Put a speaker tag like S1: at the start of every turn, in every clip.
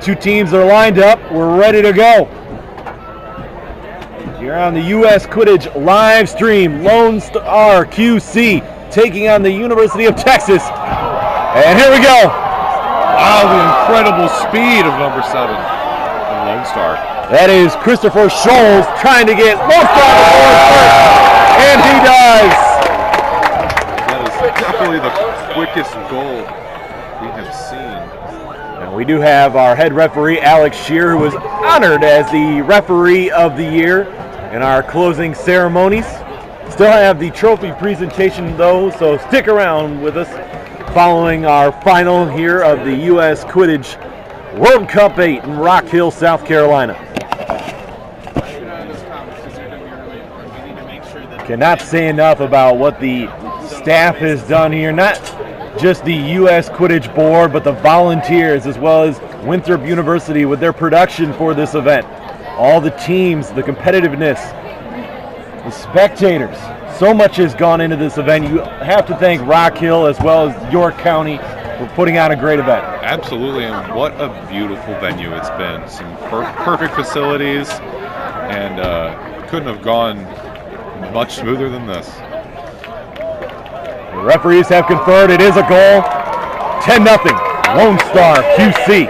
S1: Two teams are lined up. We're ready to go. Here on the U.S. Quidditch live stream, Lone Star QC taking on the University of Texas. And here we go.
S2: Wow, the incredible speed of number 7 from Lone Star.
S1: That is Christopher Scholes trying to get Lone Star to board first. And he does.
S2: That is definitely the quickest goal we have seen.
S1: And we do have our head referee, Alex Shear, who was honored as the referee of the year in our closing ceremonies. Still have the trophy presentation though, so stick around with us following our final here of the U.S. Quidditch World Cup 8 in Rock Hill, South Carolina. Cannot say enough about what the staff has done here, not just the U.S. Quidditch board, but the volunteers as well as Winthrop University with their production for this event. All the teams, the competitiveness, the spectators. So much has gone into this event. You have to thank Rock Hill as well as York County for putting on a great event.
S2: Absolutely, and what a beautiful venue it's been. Some perfect facilities, and couldn't have gone much smoother than this.
S1: The referees have confirmed it is a goal. 10-0, Lone Star QC.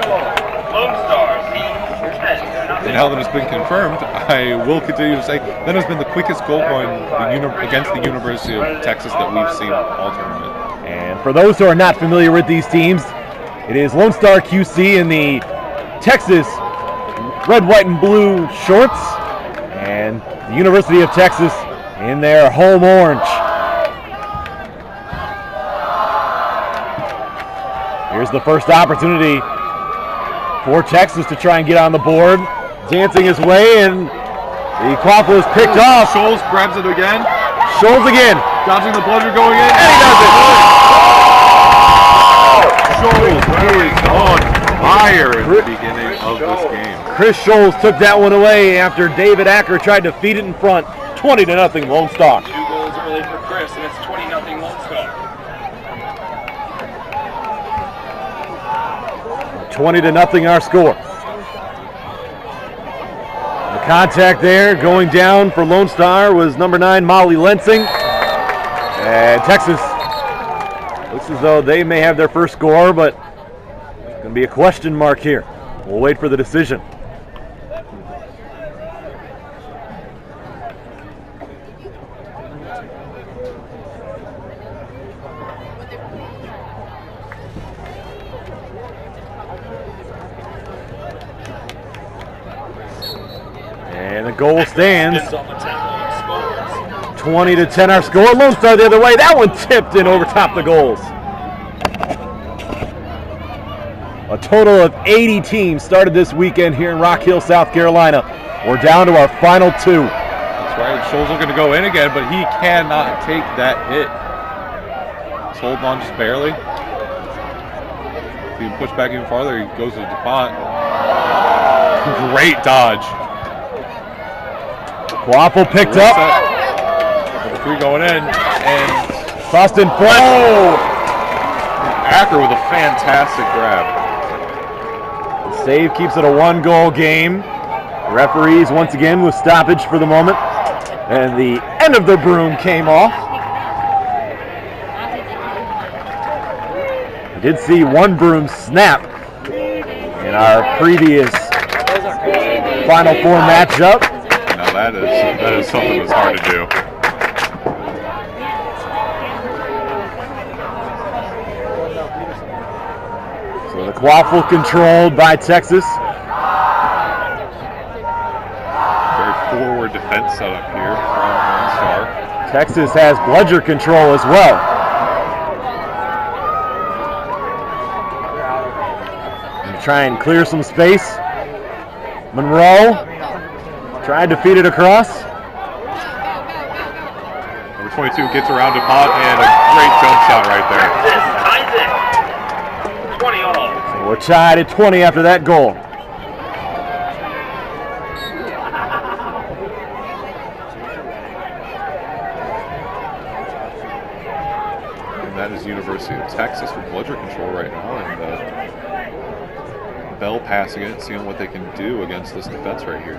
S2: And now that it's been confirmed, I will continue to say that has been the quickest goal line against the University of Texas that we've seen all tournament.
S1: And for those who are not familiar with these teams, it is Lone Star QC in the Texas red, white, and blue shorts, and the University of Texas in their home orange. Here's the first opportunity for Texas to try and get on the board. Dancing his way, and the quaffle is picked off.
S2: Scholes grabs it again.
S1: Scholes again.
S2: Dodging the bludger going in.
S1: And he does it.
S2: Scholes is on fire at the beginning of this game.
S1: Chris Scholes took that one away after David Acker tried to feed it in front. 20-0 Lone Star.
S3: 2 goals early for Chris, and it's 20-0 Lone Star.
S1: 20-0 our score. The contact there going down for Lone Star was number 9 Molly Lensing. And Texas looks as though they may have their first score, but it's going to be a question mark here. We'll wait for the decision. And the goal stands. 20-10 our score. Lone Star the other way. That one tipped in over top the goals. A total of 80 teams started this weekend here in Rock Hill, South Carolina. We're down to our final 2.
S2: That's right. Scholes looking to go in again, but he cannot take that hit. He's holding on just barely. If he can push back even farther, he goes to DuPont. Great dodge.
S1: Quaffle picked up.
S2: Number 3 going in, and
S1: Crossed in front.
S2: oh! Acker with a fantastic grab.
S1: The save keeps it a 1-goal game. The referees once again with stoppage for the moment. And the end of the broom came off. We did see one broom snap in our previous Final Four matchup.
S2: Now that is something that's hard to do.
S1: So the quaffle controlled by Texas.
S2: Very forward defense setup here from Lone Star.
S1: Texas has bludger control as well. And try and clear some space. Monroe tried to feed it across.
S2: Number 22 gets around DuPont, and a great jump shot right there.
S3: Texas ties it. 20 all.
S1: So we're tied at 20 after that goal.
S2: And that is University of Texas with bludger control right now. And Bell passing it, seeing what they can do against this defense right here.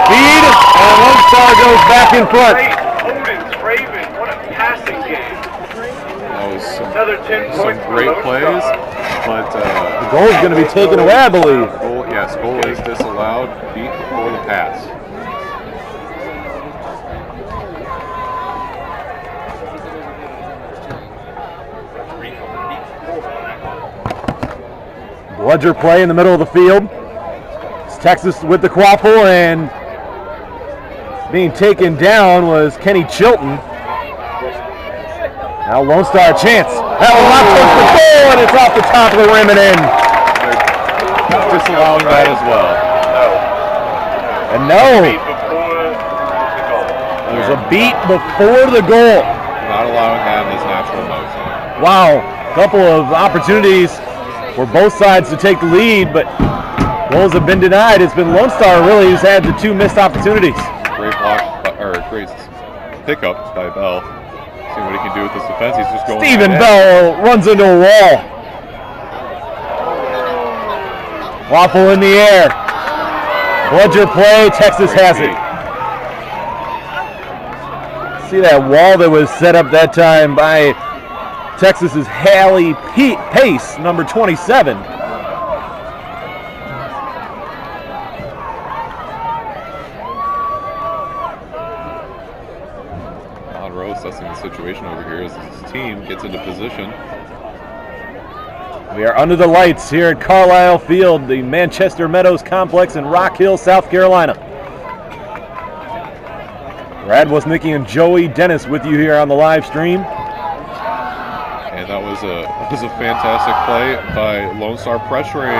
S1: Feed, and Lone Star goes back in front.
S3: Raven, what a passing game.
S2: That was
S3: Another 10
S2: some
S3: points for
S2: great
S3: Lone
S2: plays,
S3: Star.
S2: but
S1: The goal is going to be taken away, I believe.
S2: goal is disallowed, beat before the pass.
S1: Bludger play in the middle of the field. It's Texas with the quaffle, and being taken down was Kenny Chilton. Now Lone Star a chance. That one not towards the goal, and it's off the top of the rim and in.
S2: They're disallowing that as well.
S1: And no, there's a beat before the goal.
S2: Not allowing that in his natural motion.
S1: Wow, couple of opportunities for both sides to take the lead, but goals have been denied. It's been Lone Star really who's had the two missed opportunities.
S2: Great block, or great pickup by Bell. See what he can do with this defense. He's just going.
S1: Stephen Bell runs into a wall. Waffle in the air. Bludger play. Texas has it. See that wall that was set up that time by Texas's Hallie Pace, number 27.
S2: Monroe assessing the situation over here as his team gets into position.
S1: We are under the lights here at Carlisle Field, the Manchester Meadows Complex in Rock Hill, South Carolina. Brad Woznicki and Joey Dennis with you here on the live stream.
S2: And that was a fantastic play by Lone Star, pressuring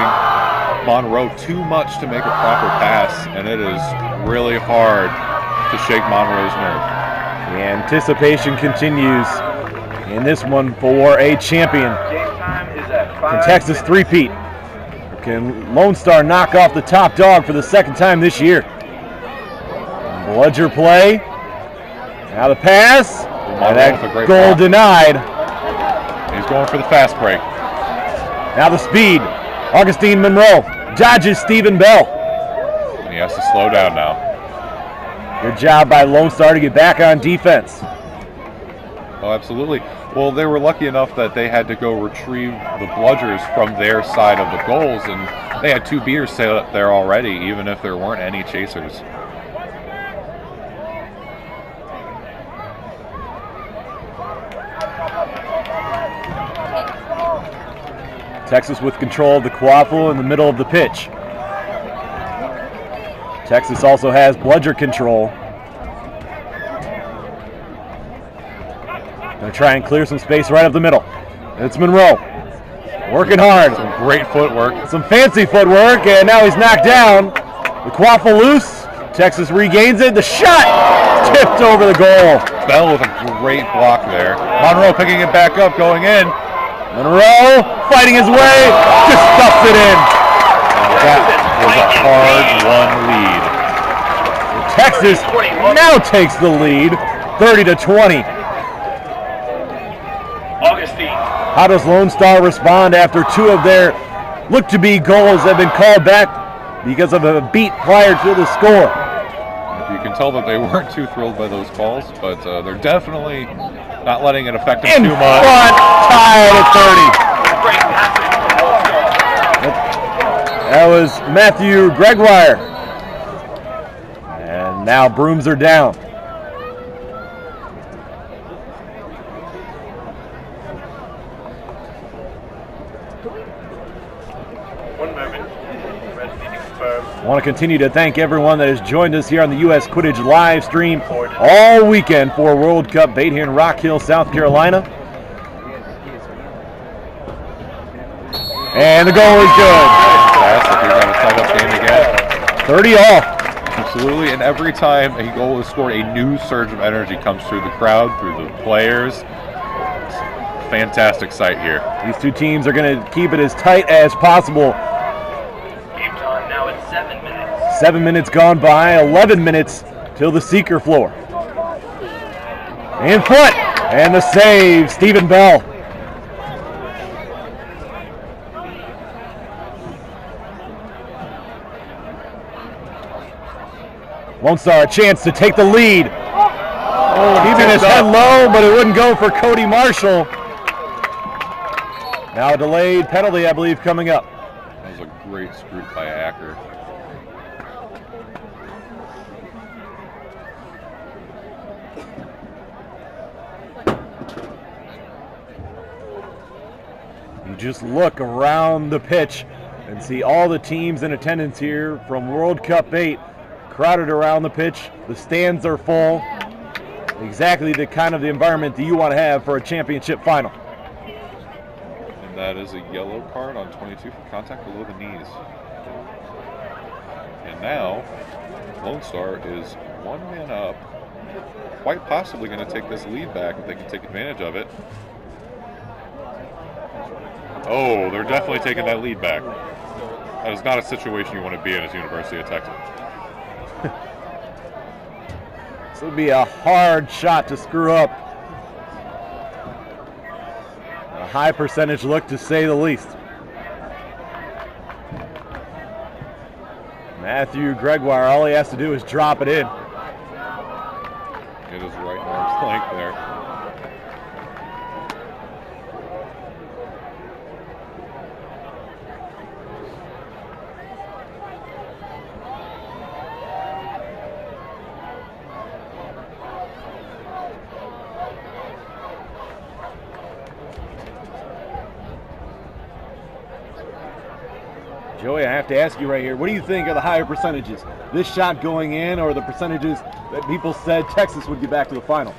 S2: Monroe too much to make a proper pass, and it is really hard to shake Monroe's nerve.
S1: The anticipation continues in this one for a champion. Can Texas three-peat? Can Lone Star knock off the top dog for the second time this year? Bludger play. Now the pass. And that goal denied.
S2: He's going for the fast break.
S1: Now the speed. Augustine Monroe dodges Stephen Bell.
S2: And he has to slow down now.
S1: Good job by Lone Star to get back on defense.
S2: Oh, absolutely. Well, they were lucky enough that they had to go retrieve the Bludgers from their side of the goals, and they had two beaters set up there already, even if there weren't any chasers.
S1: Texas with control of the quaffle in the middle of the pitch. Texas also has Bludger control. Going to try and clear some space right up the middle. It's Monroe. Working hard.
S2: Some great footwork.
S1: Some fancy footwork, and now he's knocked down. The quaffle loose. Texas regains it. The shot tipped over the goal.
S2: Bell with a great block there. Monroe picking it back up, going in.
S1: Monroe fighting his way, just stuffs it in.
S2: That was a hard-won lead.
S1: Texas now takes the lead, 30-20.
S3: Augustine.
S1: How does Lone Star respond after two of their look-to-be goals have been called back because of a beat prior to the score?
S2: You can tell that they weren't too thrilled by those calls, but they're definitely not letting it affect them
S1: In
S2: too much.
S1: front, tied at 30. That was Matthew Gregoire. And now brooms are down. I want to continue to thank everyone that has joined us here on the U.S. Quidditch live stream all weekend for World Cup Bait here in Rock Hill, South Carolina. And the goal is good.
S2: Fantastic. You're going to tie up game again.
S1: 30 all.
S2: Absolutely, and every time a goal is scored, a new surge of energy comes through the crowd, through the players. It's a fantastic sight here.
S1: These two teams are going to keep it as tight as possible. 7 minutes gone by, 11 minutes till the seeker floor. In front, And the save, Stephen Bell. Lone Star a chance to take the lead. Oh, keeping his head low, but it wouldn't go for Cody Marshall. Now a delayed penalty, I believe, coming up.
S2: That was a great screw by Acker.
S1: You just look around the pitch and see all the teams in attendance here from World Cup 8 crowded around the pitch. The stands are full. Exactly the kind of the environment that you want to have for a championship final.
S2: And that is a yellow card on 22 for contact below the knees. And now, Lone Star is 1 man up, quite possibly going to take this lead back if they can take advantage of it. Oh, they're definitely taking that lead back. That is not a situation you want to be in as University of Texas.
S1: This would be a hard shot to screw up. A high percentage look, to say the least. Matthew Gregoire, all he has to do is drop it in.
S2: It is right in arm's length there.
S1: Joey, I have to ask you right here, what do you think are the higher percentages? This shot going in, or the percentages that people said Texas would get back to the final?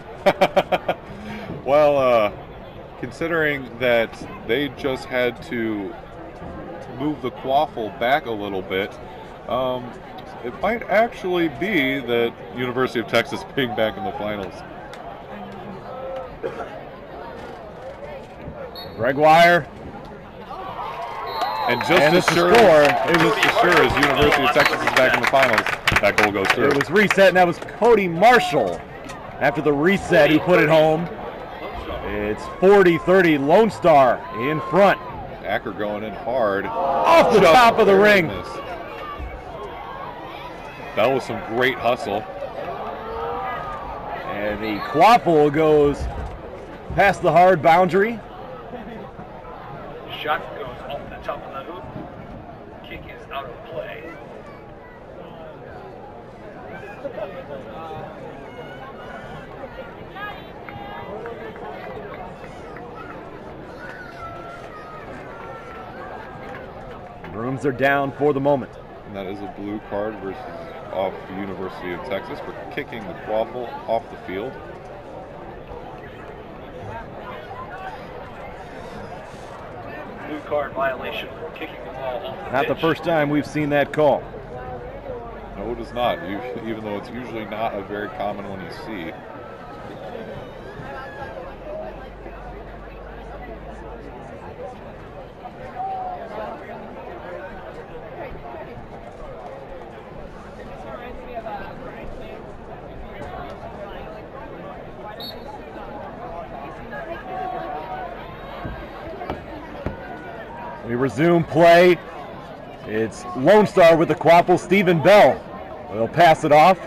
S2: Well, considering that they just had to move the quaffle back a little bit, it might actually be that University of Texas being back in the finals.
S1: Gregoire.
S2: And just as sure as University of Texas is back in the finals, that goal goes through.
S1: It was reset, and that was Cody Marshall. After the reset, he put it home. It's 40-30, Lone Star in front.
S2: Acker going in hard.
S1: Off the top of the ring.
S2: That was some great hustle.
S1: And the quaffle goes past the hard boundary.
S3: Shot goes off the top of the hoop. Kick is out of play.
S1: Brooms are down for the moment.
S2: And that is a blue card versus off the University of Texas for kicking the quaffle off the field.
S3: Blue card violation for kicking the ball off the
S1: Not the
S3: pitch.
S1: first time we've seen that call.
S2: No, it is not, even though it's usually not a very common one you see.
S1: We resume play. It's Lone Star with the quaffle. Stephen Bell will pass it off.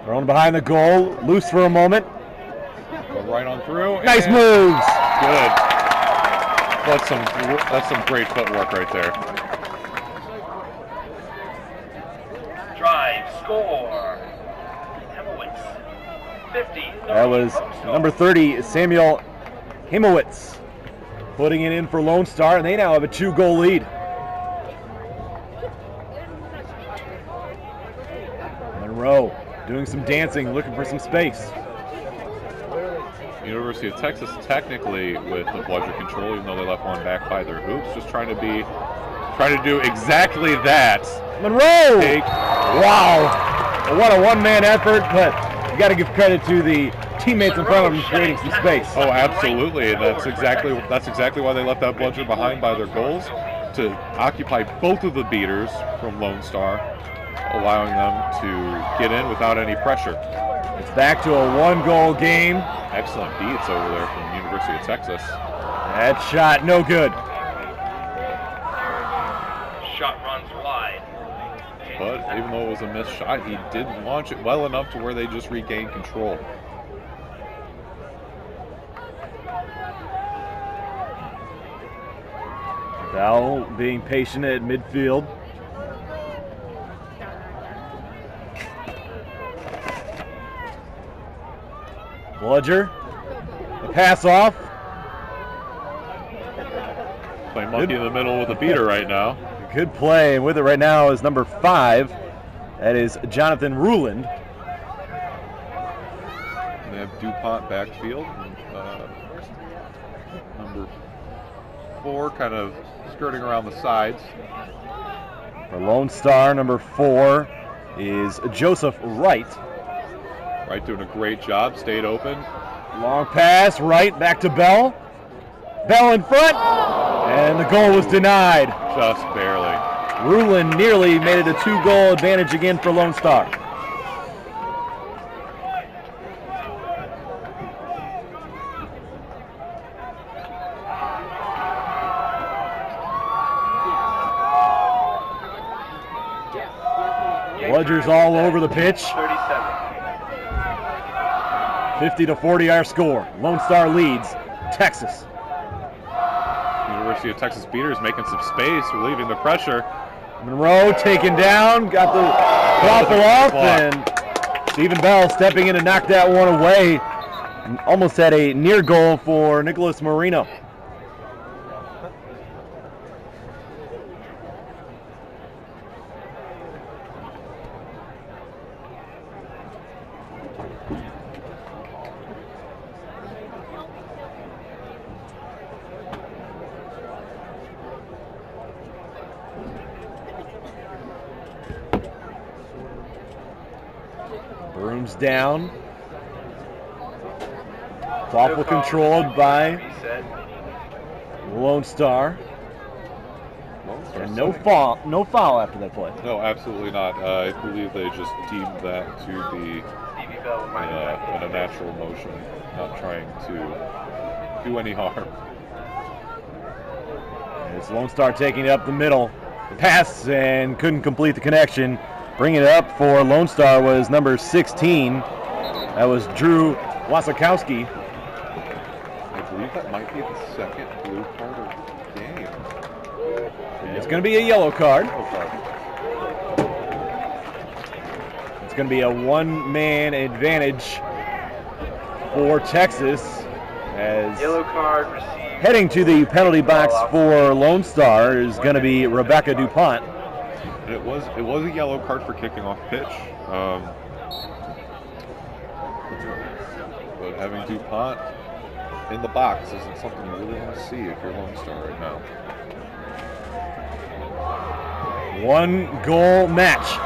S1: Thrown behind the goal, loose for a moment.
S2: Go right on through.
S1: Nice moves.
S2: Good. That's some great footwork right there.
S3: Drive, score. Hemowitz, 50.
S1: That was number 30, Samuel Hemowitz, putting it in for Lone Star, and they now have a 2-goal lead. Monroe doing some dancing, looking for some space.
S2: University of Texas technically with the bludger control, even though they left one back by their hoops, just trying to do exactly that.
S1: Monroe! Wow! What a one-man effort, but you got to give credit to the teammates in front of him creating some space.
S2: Oh, absolutely. That's exactly why they left that bludger behind by their goals, to occupy both of the beaters from Lone Star, allowing them to get in without any pressure.
S1: It's back to a 1-goal game.
S2: Excellent beats over there from the University of Texas.
S1: That shot, no good.
S3: Shot runs wide.
S2: But even though it was a missed shot, he did launch it well enough to where they just regained control.
S1: Bell being patient at midfield. Bludger, the pass off.
S2: Playing monkey in the middle with a beater right now.
S1: Good play, and with it right now is number 5. That is Jonathan Ruland.
S2: And they have DuPont backfield. And, number 4 kind of skirting around the sides.
S1: For Lone Star, number 4 is Joseph Wright.
S2: Wright doing a great job, stayed open.
S1: Long pass, Wright back to Bell. Bell in front, and the goal was denied.
S2: Just barely.
S1: Ruland nearly made it a 2-goal advantage again for Lone Star. Bludger's all over the pitch.
S3: 37.
S1: 50-40 our score. Lone Star leads Texas.
S2: University of Texas beaters making some space, relieving the pressure.
S1: Monroe taken down, got the waffle off, and Stephen Bell stepping in to knock that one away. And almost had a near goal for Nicholas Marino. Brooms down. Waffle controlled by Lone Star. And no foul after that play.
S2: No, absolutely not. I believe they just deemed that to be in a natural motion, not trying to do any harm.
S1: It's Lone Star taking it up the middle. The pass and couldn't complete the connection. Bringing it up for Lone Star was number 16. That was Drew Wasikowski.
S2: I believe that might be the second blue card of the game.
S1: It's going to be a yellow card. It's going to be a one-man advantage for Texas as
S3: Yellow card received.
S1: heading to the penalty box for Lone Star is going to be Rebecca DuPont.
S2: And it was a yellow card for kicking off pitch. But having DuPont in the box isn't something you really want to see if you're Lone Star right now.
S1: 1-goal match.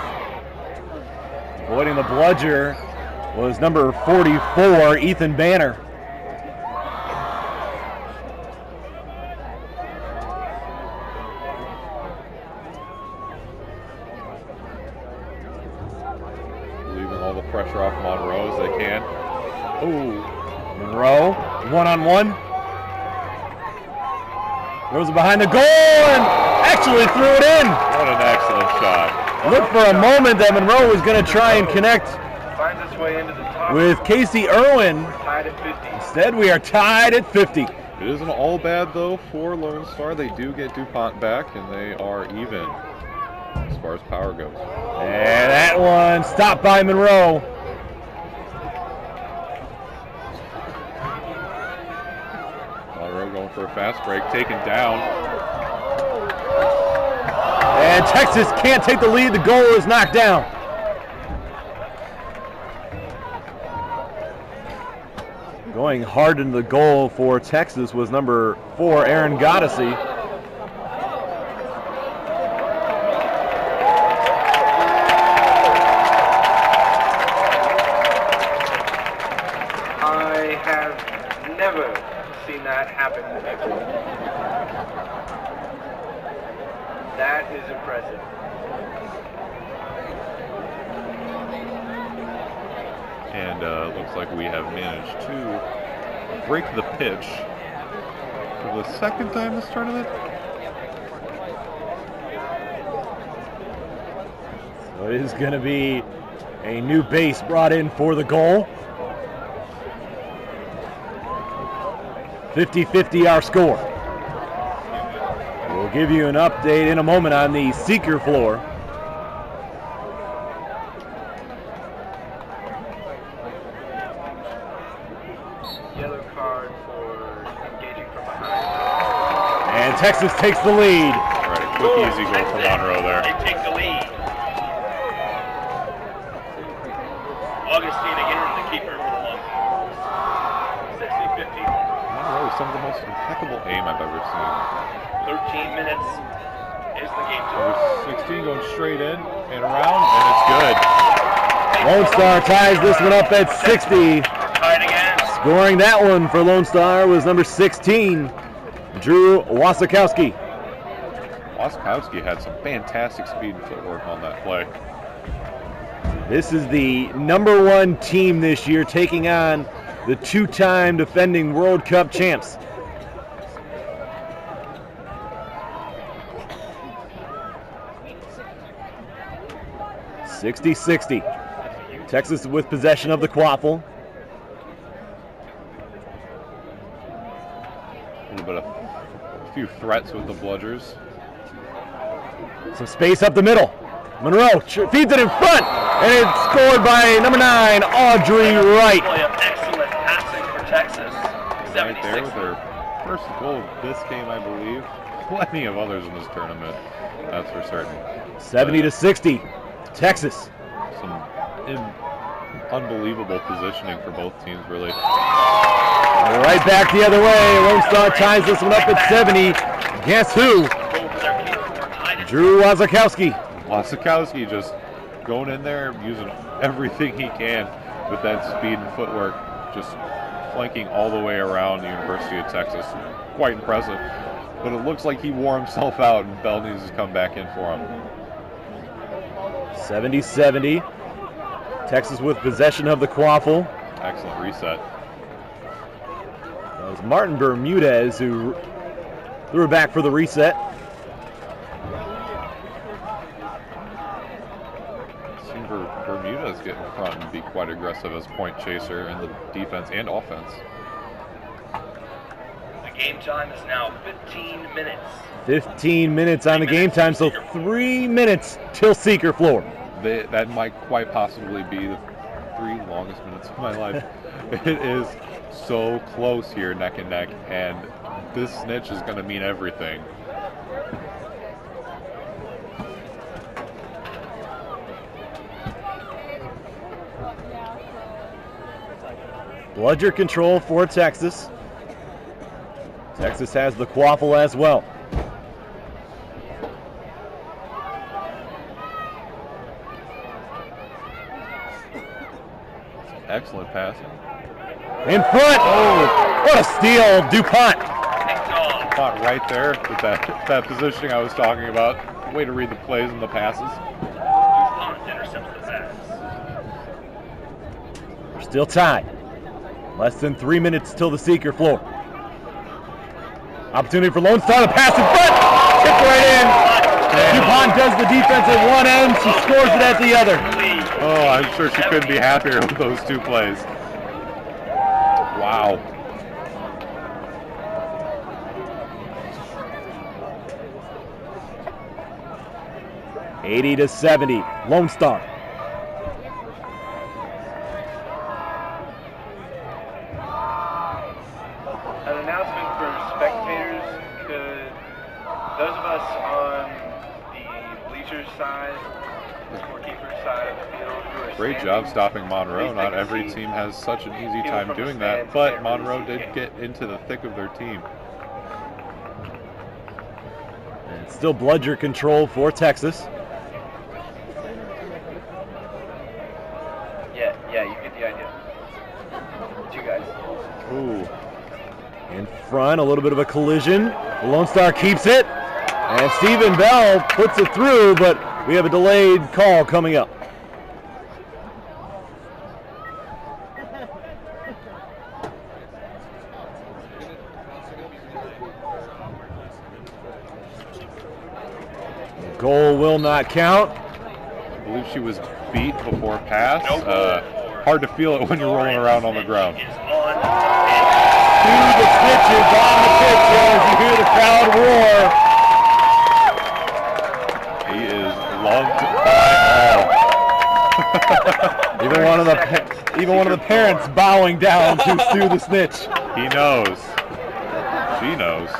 S1: Avoiding the bludger was number 44, Ethan Banner.
S2: Leaving all the pressure off Monroe as they can.
S1: Ooh, Monroe, one-on-one. Throws it behind the goal and actually threw it in.
S2: What an excellent shot.
S1: Looked for a moment that Monroe was going to try and connect
S3: Finds its way into the top.
S1: with Casey Irwin.
S3: Tied at 50.
S1: Instead, we are tied at 50.
S2: It isn't all bad though for Lone Star. They do get DuPont back and they are even as far as power goes.
S1: And that one stopped by Monroe.
S2: Monroe going for a fast break, taken down.
S1: And Texas can't take the lead. The goal is knocked down. Going hard into the goal for Texas was number 4, Aaron Goddessy.
S3: I have never seen that happen before. That is impressive.
S2: And And looks like we have managed to break the pitch for the second time this tournament.
S1: So it is going to be a new base brought in for the goal. 50-50 our score. We'll give you an update in a moment on the seeker floor.
S3: Yellow card for engaging from behind.
S1: And Texas takes the lead.
S2: All right, quick, easy goal for Monroe there.
S3: They take the lead. Augustine again, the keeper for the long. 60-50.
S2: Monroe is some of the most impeccable aim I've ever seen.
S3: 13 minutes is the game time.
S2: Number 16 going straight in and around, and it's good.
S1: Lone Star ties this one up at 60.
S3: Tied again.
S1: Scoring that one for Lone Star was number 16, Drew Wasikowski.
S2: Wasikowski had some fantastic speed and footwork on that play.
S1: This is the #1 team this year, taking on the two-time defending World Cup champs. (60-60). Texas with possession of the quaffle.
S2: A little bit of a few threats with the bludgers.
S1: Some space up the middle. Monroe feeds it in front, and it's scored by number 9, Audrey Wright.
S3: Excellent passing for Texas.
S2: Right there
S3: 76.
S2: with their first goal of this game, I believe. Plenty of others in this tournament, that's for certain.
S1: 70-60, Texas.
S2: Some unbelievable positioning for both teams, really.
S1: Right back the other way. Lone Star ties this one up at 70. Guess who? Drew Wasikowski.
S2: Wasikowski just going in there, using everything he can with that speed and footwork, just flanking all the way around the University of Texas. Quite impressive. But it looks like he wore himself out, and Bell needs to come back in for him.
S1: 70-70. Texas with possession of the quaffle.
S2: Excellent reset.
S1: That was Martin Bermudez who threw it back for the reset.
S2: Seen Bermudez get in front and be quite aggressive as point chaser in the defense and offense.
S3: The game time is now 15 minutes.
S1: 15 minutes on the game time, so 3 minutes till seeker floor.
S2: That might quite possibly be the 3 longest minutes of my life. It is so close here, neck and neck, and this snitch is going to mean everything.
S1: Bludger control for Texas. Texas has the quaffle as well.
S2: Excellent passing.
S1: In front! Oh, what a steal, DuPont!
S2: Caught right there with that positioning I was talking about. Way to read the plays and the passes.
S3: DuPont intercepts the pass.
S1: We're still tied. Less than 3 minutes till the seeker floor. Opportunity for Lone Star to pass in front. Tipped right in. DuPont does the defense at one end. She scores it at the other.
S2: Oh, I'm sure she couldn't be happier with those 2 plays. Wow.
S1: (80-70), Lone Star.
S3: An announcement for spectators. Could those of us on the bleachers side, the scorekeeper side of the field, who are
S2: Great
S3: standing,
S2: job stopping Monroe.
S3: please
S2: Not
S3: take a
S2: every
S3: seat.
S2: team has such an easy
S3: People
S2: time
S3: from the
S2: doing that,
S3: stands
S2: but
S3: can't
S2: Monroe
S3: really see
S2: did
S3: it.
S2: get into the thick of their team.
S1: And still bludger control for Texas.
S3: Yeah, you get the idea. 2 guys.
S2: Ooh.
S1: In front, a little bit of a collision. The Lone Star keeps it. And Stephen Bell puts it through, but we have a delayed call coming up. Goal will not count.
S2: I believe she was beat before pass. Hard to feel it when you're rolling around on the ground.
S1: To the Snitches on the pitch as you hear the crowd roar.
S2: He is loved by all.
S1: Even one of the parents bowing down to Stu the Snitch.
S2: He knows. She knows.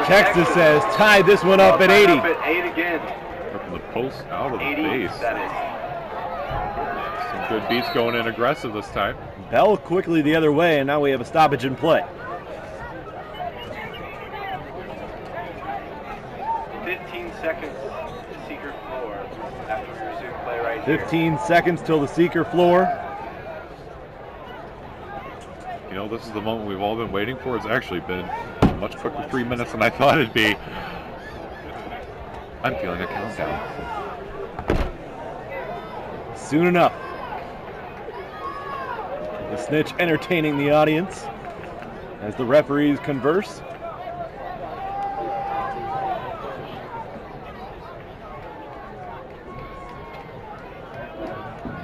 S1: Texas says tied this one up at 80.
S3: Up at 8 again.
S2: From the post out of the
S3: 80,
S2: base.
S3: that
S2: Some good beats going in aggressive this time.
S1: Bell quickly the other way, and now we have a stoppage in play.
S3: 15 seconds to secret floor after we resume play right here.
S1: 15 seconds till the seeker floor.
S2: You know, this is the moment we've all been waiting for. It's actually been much quicker 3 minutes than I thought it'd be. I'm feeling a countdown.
S1: Soon enough. The Snitch entertaining the audience as the referees converse.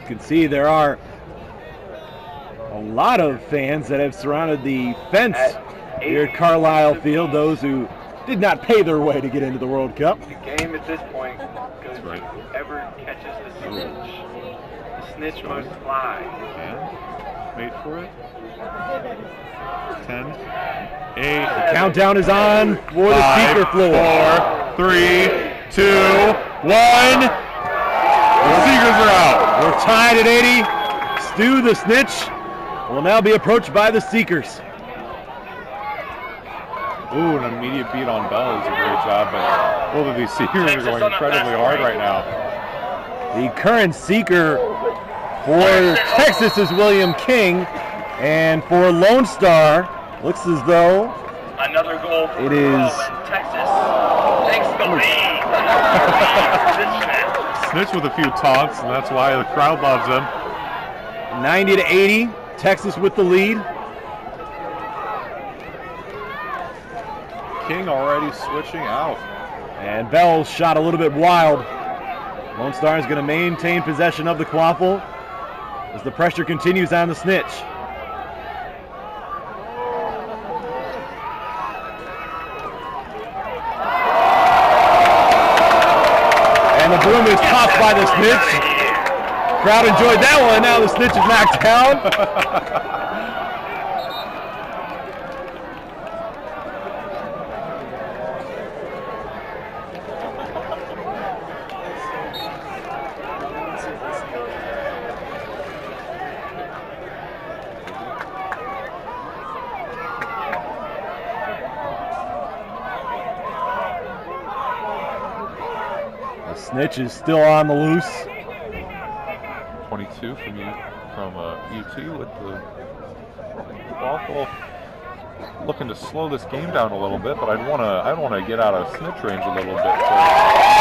S1: You can see there are a lot of fans that have surrounded the fence here at Carlisle Field, those who did not pay their way to get into the World Cup.
S3: The game at this point goes whoever catches the snitch. The snitch must fly.
S2: And wait for it. 10, 8.
S1: The countdown is on for the
S2: 5,
S1: seeker floor.
S2: 4, 3, 2, 1. The Seekers are out.
S1: We're tied at 80. Stu the Snitch will now be approached by the Seekers.
S2: Ooh, an immediate beat on Bell is a great job, but both of these Seekers are going incredibly hard right now.
S1: The current Seeker for Texas is William King, and for Lone Star, looks as though
S3: Another goal for
S1: it is
S3: Texas. Thanks to me.
S2: Snitch with a few taunts, and that's why the crowd loves him.
S1: 90 to 80. Texas with the lead.
S2: King already switching out.
S1: And Bell's shot a little bit wild. Lone Star is going to maintain possession of the quaffle as the pressure continues on the Snitch. And the broom is tossed by the Snitch. Crowd enjoyed that one. Now the Snitch is knocked down. Snitch is still on the loose.
S2: 22 from UT with the waffle. Looking to slow this game down a little bit, but I'd want to get out of Snitch range a little bit. So.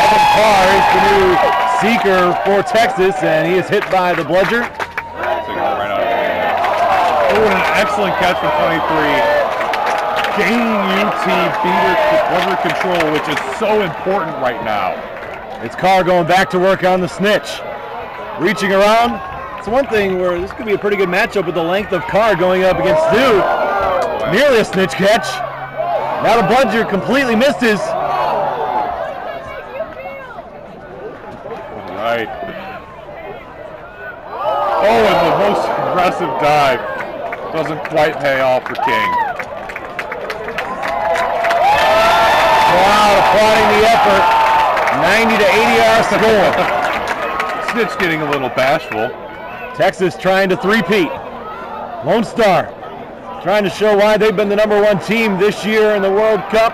S1: Evan Carr is the new seeker for Texas, and he is hit by the bludger.
S2: Taking it right out of the game. Oh, and an excellent catch from 23. Gaining UT bludger control, which is so important right now.
S1: It's Carr going back to work on the Snitch. Reaching around. It's one thing where this could be a pretty good matchup with the length of Carr going up against Stu. Nearly a Snitch catch. Now the bludger completely misses.
S2: Right. Oh, and the most aggressive dive doesn't quite pay off for King.
S1: Crowd applauding the effort. 90 to 80 our score.
S2: Snitch getting a little bashful.
S1: Texas trying to three-peat. Lone Star trying to show why they've been the #1 team this year in the World Cup.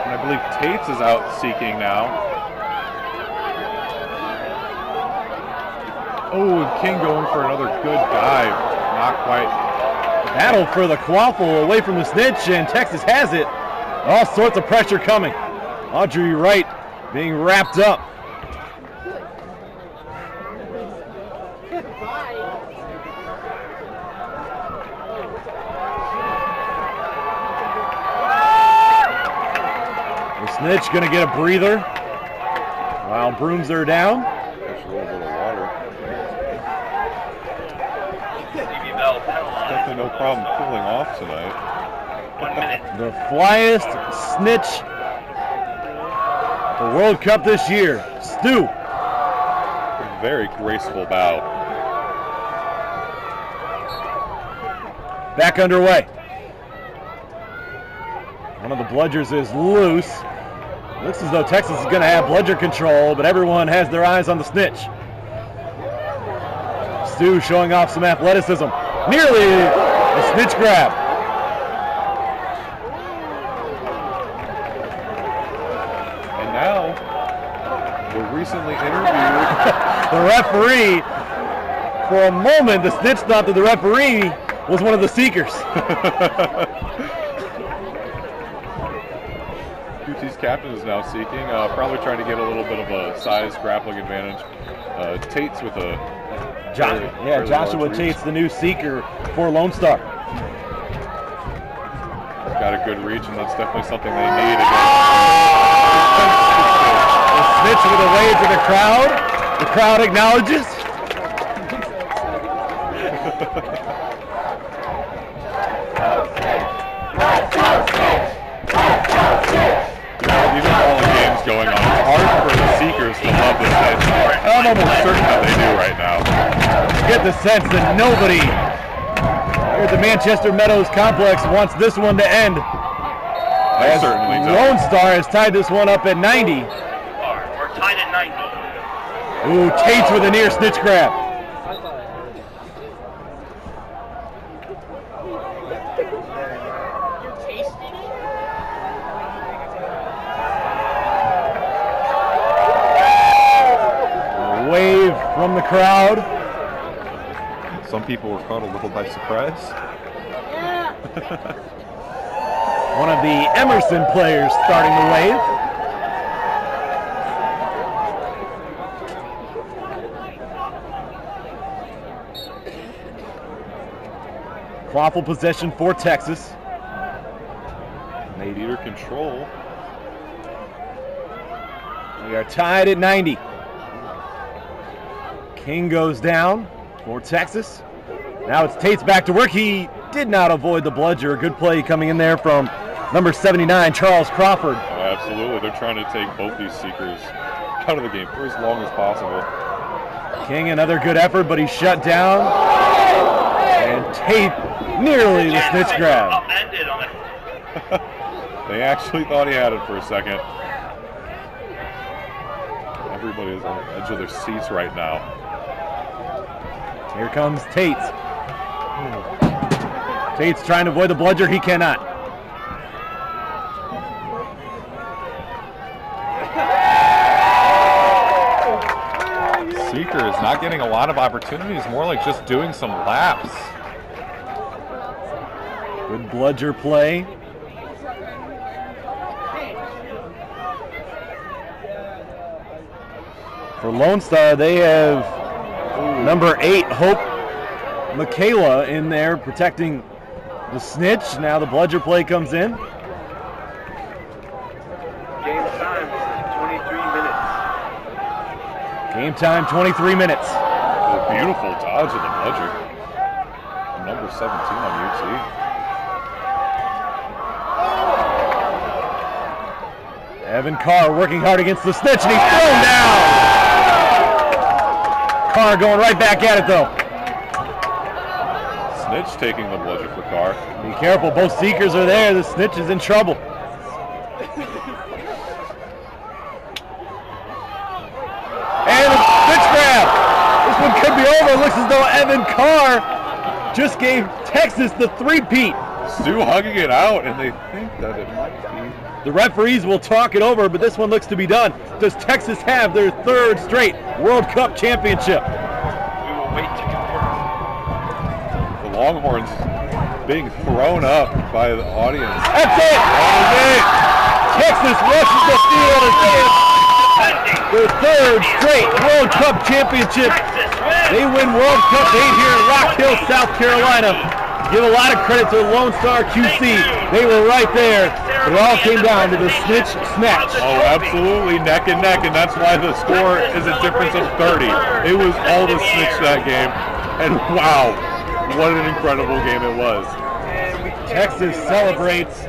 S2: And I believe Tates is out seeking now. Oh, and King going for another good dive. Not quite.
S1: Battle for the quaffle away from the Snitch, and Texas has it. All sorts of pressure coming. Audrey Wright being wrapped up. The Snitch going to get a breather while brooms her down.
S2: Just a little bit of water. Definitely no problem cooling off tonight.
S3: 1 minute.
S1: The flyest Snitch the World Cup this year, Stu.
S2: Very graceful bow.
S1: Back underway. One of the bludgers is loose. Looks as though Texas is going to have bludger control, but everyone has their eyes on the Snitch. Stu showing off some athleticism. Nearly a Snitch grab.
S2: And now, the recently interviewed
S1: The referee, for a moment, the Snitch thought that the referee was one of the seekers.
S2: QT's captain is now seeking, probably trying to get a little bit of a size grappling advantage. Tate's with a fairly
S1: Joshua
S2: large reach.
S1: Tate's the new seeker for Lone Star.
S2: Got a good reach, and that's definitely something they need against.
S1: The Snitch with a wave to the crowd. The crowd acknowledges.
S2: These are all the games going on. It's hard for the seekers to love this Snitch. I'm almost certain that they do right now.
S1: You get the sense that nobody here at the Manchester Meadows complex wants this one to end.
S2: I certainly don't.
S1: Lone Star has tied this one up at 90.
S3: We're tied at 90.
S1: Ooh, Tate's with a near Snitch grab. A wave from the crowd.
S2: Some people were caught a little by surprise.
S1: One of the Emerson players starting the wave. Lawful possession for Texas.
S2: Leader control.
S1: We are tied at 90. King goes down for Texas. Now it's Tate's back to work. He did not avoid the bludger. A good play coming in there from number 79, Charles Crawford.
S2: Oh, absolutely. They're trying to take both these seekers out of the game for as long as possible.
S1: King, another good effort, but he's shut down. And Tate nearly the Snitch grab.
S3: Upended on it.
S2: They actually thought he had it for a second. Everybody is on the edge of their seats right now.
S1: Here comes Tate. Tate's trying to avoid the bludger. He cannot.
S2: Seeker is not getting a lot of opportunities, more like just doing some laps.
S1: Good bludger play. For Lone Star, they have number 8, Hope Michaela, in there protecting the Snitch. Now the bludger play comes in.
S3: Game time, 23 minutes.
S1: Game time, 23 minutes.
S2: A beautiful dodge of the bludger. Number 17 on UT.
S1: Evan Carr working hard against the Snitch, and he's thrown down. Carr going right back at it, though.
S2: Snitch taking the bludger for Carr.
S1: Be careful, both seekers are there. The Snitch is in trouble. And a Snitch grab. This one could be over. It looks as though Evan Carr just gave Texas the three-peat.
S2: Stu hugging it out, and they think that it might be.
S1: The referees will talk it over, but this one looks to be done. Does Texas have their third straight World Cup championship?
S3: We will wait to confirm.
S2: The Longhorns being thrown up by the audience.
S1: That's it! That is it! Texas rushes the field and gets their third straight World Cup championship.
S3: Texas wins.
S1: They win World Cup 8 here in Rock Hill, South Carolina. Give a lot of credit to Lone Star QC. They were right there. But it all came down to the Snitch Snatch.
S2: Oh, absolutely, neck and neck, and that's why the score is a difference of 30. It was all the Snitch that game, and wow, what an incredible game it was.
S1: Texas celebrates.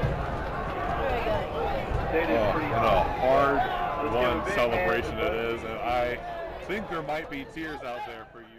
S2: What a hard-won celebration it is, and I think there might be tears out there for you.